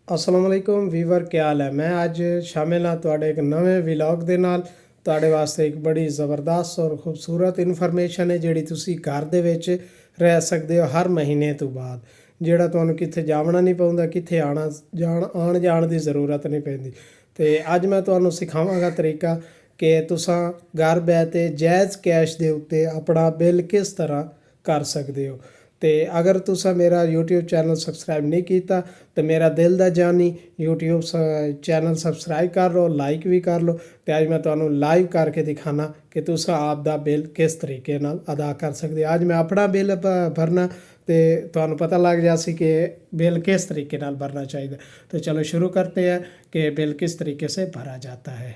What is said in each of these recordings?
अस्सलाम वालेकुम ਵੀਵਰ ਕੀ ਹਾਲ ਹੈ। ਮੈਂ ਅੱਜ ਸ਼ਾਮਿਲ ਹਾਂ ਤੁਹਾਡੇ ਇੱਕ ਨਵੇਂ ਵਲੌਗ ਦੇ ਨਾਲ। ਤੁਹਾਡੇ ਵਾਸਤੇ ਇੱਕ ਬੜੀ ਜ਼ਬਰਦਸਤ ਔਰ ਖੂਬਸੂਰਤ ਇਨਫੋਰਮੇਸ਼ਨ ਹੈ ਜਿਹੜੀ ਤੁਸੀਂ ਘਰ ਦੇ ਵਿੱਚ ਰਹਿ ਸਕਦੇ ਹੋ ਹਰ ਮਹੀਨੇ ਤੋਂ ਬਾਅਦ, ਜਿਹੜਾ ਤੁਹਾਨੂੰ ਕਿੱਥੇ ਜਾਣਾ ਨਹੀਂ ਪਊਂਦਾ, ਕਿੱਥੇ ਆਉਣ ਜਾਣ ਦੀ ਜ਼ਰੂਰਤ ਨਹੀਂ ਪੈਂਦੀ। ਤੇ ਅੱਜ ਮੈਂ ਤੁਹਾਨੂੰ ਸਿਖਾਵਾਂਗਾ ਤਰੀਕਾ ਕਿ ਤੁਸੀਂ ਘਰ ਬਹਿ ਕੇ ਜਾਇਜ਼ ਕੈਸ਼ ਦੇ ਉੱਤੇ ਆਪਣਾ ਬਿੱਲ ਕਿਸ ਤਰ੍ਹਾਂ ਕਰ ਸਕਦੇ ਹੋ। तो अगर तुसा मेरा यूट्यूब चैनल सबसक्राइब नहीं किया तो मेरा दिल दा जानी यूट्यूब चैनल सबसक्राइब कर लो, लाइक भी कर लो। तो अज मैं तुम्हें लाइव करके दिखाना कि तुसा आपदा बिल किस तरीके नाल अदा कर सकते। अज मैं अपना बिल भरना तो तुम्हें पता लग जासी कि बिल किस तरीके नाल भरना चाहिए। तो चलो शुरू करते हैं कि बिल किस तरीके से भरा जाता है।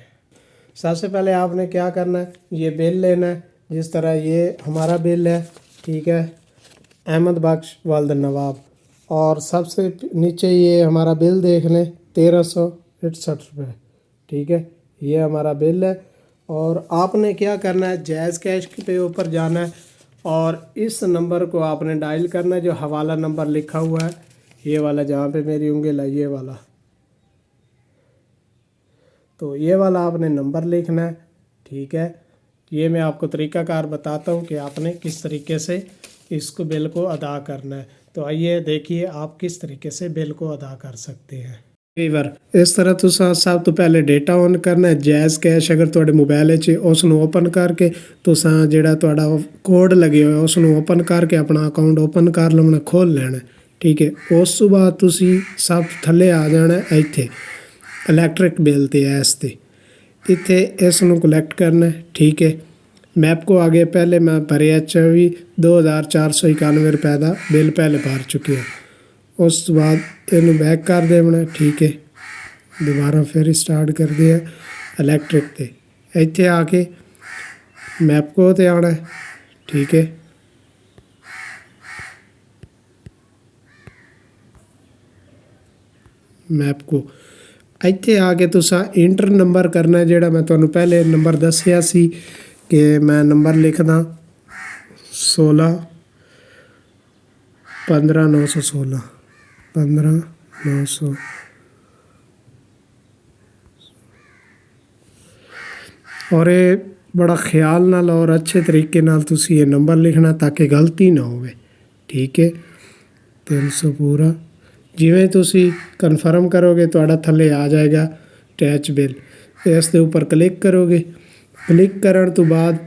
सबसे पहले आपने क्या करना है, ये बिल लेना है। जिस तरह ये हमारा बिल है, ठीक है, अहमद बख्श वाल्द नवाब, और सबसे नीचे ये हमारा बिल देख लें 1361 रुपये, ठीक है, ये हमारा बिल है। और आपने क्या करना है, जायज़ कैश पे ऊपर जाना है और इस नंबर को आपने डायल करना है जो हवाला नंबर लिखा हुआ है, ये वाला जहाँ पे मेरी उंगली है, ये वाला। तो ये वाला आपने नंबर लिखना है, ठीक है। ये मैं आपको तरीक़ाकार बताता हूँ कि आपने किस तरीके से इसको बिल को अदा करना है। तो आइए देखिए आप किस तरीके से बिल को अदा कर सकते हैं। ਵੀਵਰ इस तरह तुसा सब तो पहले डेटा ऑन करना है। जायज़ कैश अगर तुहाडे मोबाइल च उसनू ओपन करके तुसा जिहड़ा तुहाडा कोड लगे होया उसनू ओपन करके अपना अकाउंट ओपन कर लेना, खोल लेना, ठीक है। उस तो बाद तुसी सब थल्ले आ जाना इत्थे इलैक्ट्रिक बिल ते इस ते इत्थे इसनू कलैक्ट करना है, ठीक है। मैप को आगे पहले मैं भरिया 24,491 रुपए का बिल पहले भर चुके हैं। उस बाद इनू बैक कर देना, ठीक है। दोबारा फिर स्टार्ट कर दिया इलैक्ट्रिक ते इत्थे आके मैप को ते आना है, ठीक है। मैप को इत्थे आके तुसा इंटर नंबर करना है, जिहड़ा मैं तुहानू पहले नंबर दस्सिया सी कि मैं नंबर लिखदा 16 15 916 15 900। और ये बड़ा ख्याल नाल और अच्छे तरीके नाल तुसी ये नंबर लिखना ताकि गलती ना होवे, ठीक है। 300 पूरा जिवें तुसी कन्फर्म करोगे तुहाडा थल्ले आ जाएगा टैच बिल। इस दे उपर क्लिक करोगे, क्लिक करन तो बाद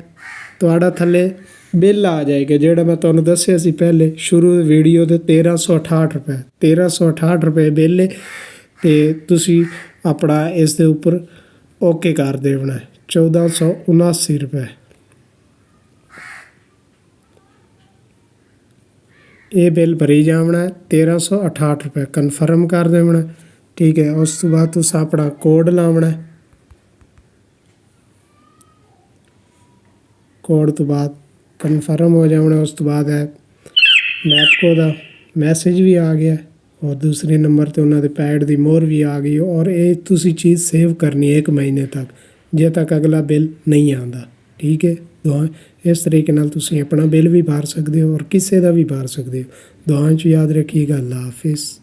तुहाडा थल्ले बिल आ जाएगा जिहड़ा मैं तुहानू दस्सिया सी पहले शुरू वीडियो दे 1368 रुपए बिल है। ते तुसी अपना इस दे उपर ओके कर देना है 1479 रुपए। ये बिल भरी जाना है 1368 रुपए, कन्फर्म कर देना, ठीक है। उस तो बाद तुस अपना कोड लाना है, कोड तो बाद कन्फर्म हो जाना। उस तो बाद है मैपको का मैसेज भी आ गया और दूसरे नंबर पर उन्होंने पैड की मोहर भी आ गई। और ये तुसी चीज़ सेव करनी है 1 महीने तक, जे तक अगला बिल नहीं आता, ठीक है। दुआ इस तरीके नाल तुसी अपना बिल भी भर सकते हो और किसी का भी भर सकते हो। दुआ च याद रखिएगा। अल्लाह हाफिज़।